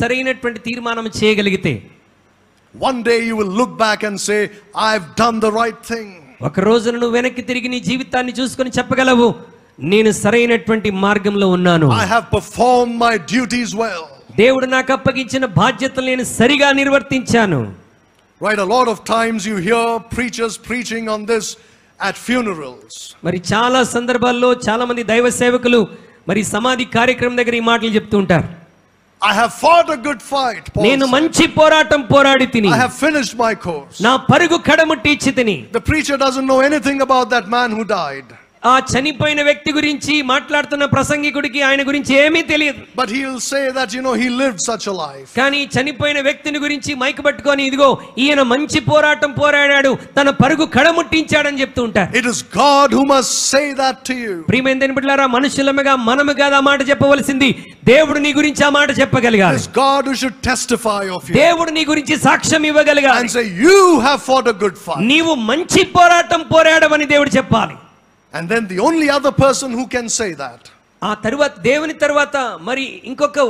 సరైనటువంటి తీర్మానం చేయగలిగితే one day you will look back and say, I've done the right thing. ఒక రోజున నువ్వు వెనక్కి తిరిగి నీ జీవితాన్ని చూసుకొని చెప్పగలవు, నేను సరైనటువంటి మార్గంలో ఉన్నాను. I have performed my duties well. దేవుడు నాకు అప్పగించిన బాధ్యతలు నేను సరిగా నిర్వర్తించాను. Right, a lot of times you hear preachers preaching on this at funerals. మరి చాలా సందర్భాల్లో చాలా మంది దైవ సేవకులు మరి సమాధి కార్యక్రమం దగ్గర ఈ మాటలు చెప్తూ ఉంటారు. I have fought a good fight. నేను మంచి పోరాటం పోరాడి తిని, I have finished my course. నా పరుగు కడముట్టించి తిని. The preacher doesn't know anything about that man who died. ఆ చనిపోయిన వ్యక్తి గురించి మాట్లాడుతున్న ప్రసంగికుడికి ఆయన గురించి ఏమీ తెలియదు. But he will say that, you know, he lived such a life. కానీ చనిపోయిన వ్యక్తిని గురించి మైక్ పట్టుకొని, ఇదిగో ఈయన మంచి పోరాటం పోరాడాడు, తన పరుగు కడముట్టించాడని చెప్తూ ఉంటారు. It is God who must say that to you. ప్రియమైన దేవుని బిడ్డలారా, మనుషులముగా మనము కాదు ఆ మాట చెప్పవలసింది, దేవుడు నీ గురించి ఆ మాట చెప్పగలిగాడు. It is God who should testify of you. దేవుడు నీ గురించి సాక్ష్యం ఇవ్వగలిగాడు. And say, you have fought a good fight. నీవు మంచి పోరాటం పోరాడవని దేవుడు చెప్పాలి. And then the only other person who can say that, ఆ తరువాత దేవుని తరువాత మరి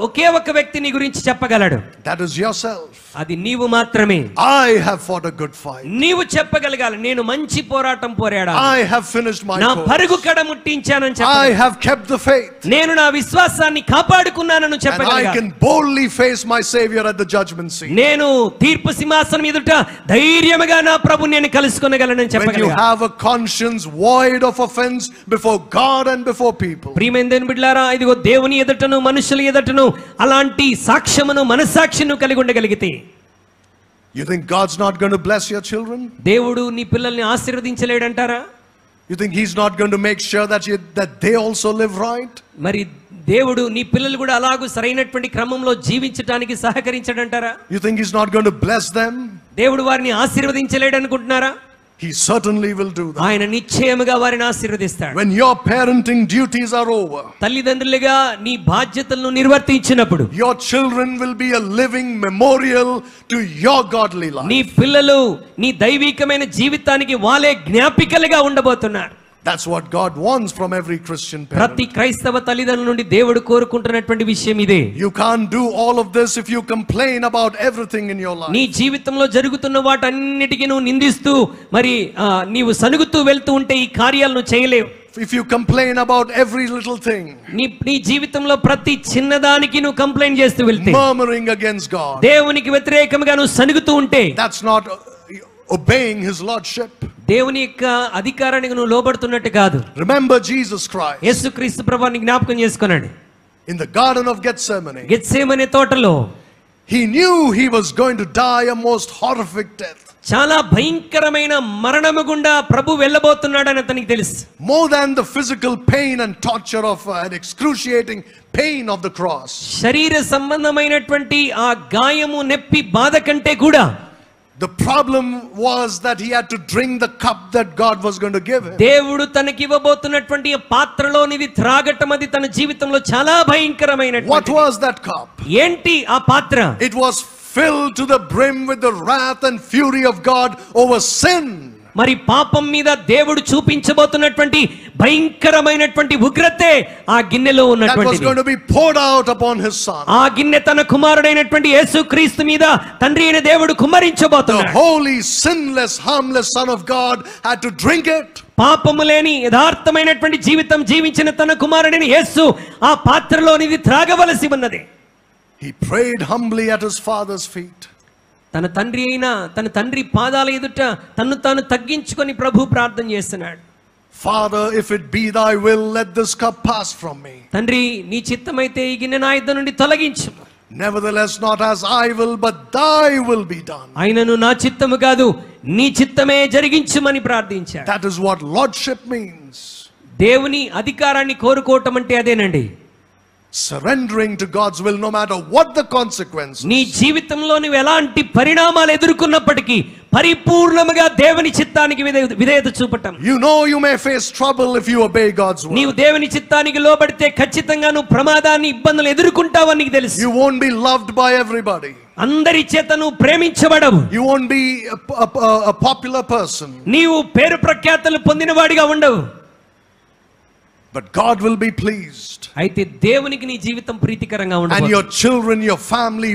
ఒకే ఒక వ్యక్తి నీ గురించి చెప్పగలడు. that is yourself. అది నీవు మాత్రమే. I have fought a good fight. నీవు చెప్పగలగాలి, నేను మంచి పోరాటం పోరాడా, I have finished my నా course. పరుగు కడముట్టించానని I చెప్పగలగాలి. have kept the faith. నేను నా విశ్వాసాన్ని కాపాడుకున్నానని And I చెప్పగలగాలి. can boldly face my Savior at the judgment seat. నేను తీర్పు సింహాసనం ఎదుట ధైర్యముగా నా ప్రభుని నేను కలుసుకొనగలనని When you చెప్పగలగాలి. have a conscience void of offense before God and before people. ప్రియమైన దేవుని బిడ్డలారా, ఇదిగో దేవుని ఎదుటను మనుషుల ఎదుటను అలాంటి సాక్ష్యమును మనసాక్షిని కలిగి ఉండగలిగితే, You think God's not going to bless your children? దేవుడు నీ పిల్లల్ని ఆశీర్వదించలేడంటారా? You think He's not going to make sure that they also live right? మరి దేవుడు నీ పిల్లలు కూడా అలాగూ సరైనటువంటి క్రమంలో జీవించడానికి సహకరించడంటారా? You think He's not going to bless them? దేవుడు వారిని ఆశీర్వదించలేడనుకుంటున్నారా? He certainly will do that. ఆయన నిశ్చయముగా వారిని ఆశీర్వదిస్తాడు. When your parenting duties are over, తల్లిదండ్రులుగా నీ బాధ్యతలను నిర్వర్తించినప్పుడు your children will be a living memorial to your godly life. నీ పిల్లలు నీ దైవికమైన జీవితానికి వాళ్ళే జ్ఞాపికలుగా ఉండబోతున్నారు. That's what God wants from every Christian ప్రతి parent. క్రైస్తవ తల్లిదండ్రుల నుండి దేవుడు కోరుకుంటున్నటువంటి విషయం ఇదే. You can't do all of this if you complain about everything in your life. నీ జీవితంలో జరుగుతున్న వాటన్నిటికీ నువ్వు నిందిస్తూ మరి నీవు సనుగుతూ వెళ్తూ ఉంటే ఈ కార్యాలను చేయలేవు. If you complain about every little thing, నీ జీవితంలో ప్రతి చిన్నదానికి నువ్వు కంప్లైంట్ చేస్తూ వెళ్తే, murmuring against God, దేవునికి వ్యతిరేకంగా నువ్వు సనుగుతూ ఉంటే, that's not obeying His lordship. దేవుని యొక్క అధికారానికి నువ్వు లోబడుతున్నట్టు కాదు. Remember Jesus Christ యేసుక్రీస్తు ప్రభువుని జ్ఞాపకం చేసుకున్నాడు. in the Garden of Gethsemane. Gethsemane తోటలో He knew he was going to die a most horrific death. చాలా భయంకరమైన మరణము గుండా ప్రభు వెళ్ళబోతున్నాడని అతనికి తెలుసు. More than the physical pain and torture of an excruciating pain of the cross. శరీర సంబంధమైనటువంటి ఆ గాయము నొప్పి బాధ కంటే కూడా The problem was that he had to drink the cup that God was going to give him. దేవుడు తనకి ఇవ్వబోతున్నటువంటి పాత్రలోనిది త్రాగటం, అది తన జీవితంలో చాలా భయంకరమైనటువంటి. What was that cup? ఏంటి ఆ పాత్ర? It was filled to the brim with the wrath and fury of God over sin. మరి పాపం మీద దేవుడు చూపించబోతున్నటువంటి భయంకరమైనటువంటి ఉగ్రతే ఆ గిన్నెలో That was ఉన్నటువంటిది. going to be poured out upon his son. ఆ గిన్నె తన కుమారుడైనటువంటి యేసుక్రీస్తు మీద తండ్రి అయిన దేవుడు The కుమ్మరించబోతున్నాడు. holy, sinless, harmless Son of God had to drink it. పాపము లేని యథార్థమైనటువంటి జీవితం జీవించిన తన కుమారుడైన యేసు ఆ పాత్రలోనిది త్రాగవలసి ఉన్నది. He prayed humbly at his father's feet. తన తండ్రి పాదాల ఎదుట తన్ను తాను తగ్గించుకొని ప్రభు ప్రార్థన చేస్తున్నాడు. Father, if it be thy will, let this cup pass from me. తండ్రి, నీ చిత్తమైతే ఈ గిన్నె నా యొద్ద నుండి తొలగించు. Nevertheless, not as I will, but thy will be done. అయినను నా చిత్తము కాదు, నీ చిత్తమే జరిగించుమని ప్రార్థించాడు. That is what lordship means. దేవుని అధికారాన్ని కోరుకోవటం అంటే అదేనండి. Surrendering to God's will no matter what the consequence. నీ జీవితంలో నువ్వు ఎలాంటి పరిణామాలు ఎదుర్కొన్నప్పటికీ పరిపూర్ణముగా దేవుని చిత్తానికి విధేయత చూపటం. You know you may face trouble if you obey God's will. నీవు దేవుని చిత్తానికి లోబడితే ఖచ్చితంగా నువ్వు ప్రమాదాన్ని, ఇబ్బందులు ఎదుర్కొంటావని నీకు తెలుసు. You won't be loved by everybody. అందరి చేత నువ్వు ప్రేమించబడవు. You won't be a popular person. నీవు పేరు ప్రఖ్యాతలు పొందినవాడిగా ఉండవు. But God will be pleased. అయితే దేవునికి నీ జీవితం ప్రీతికరంగా And ఉండబోతుంది. your children, your family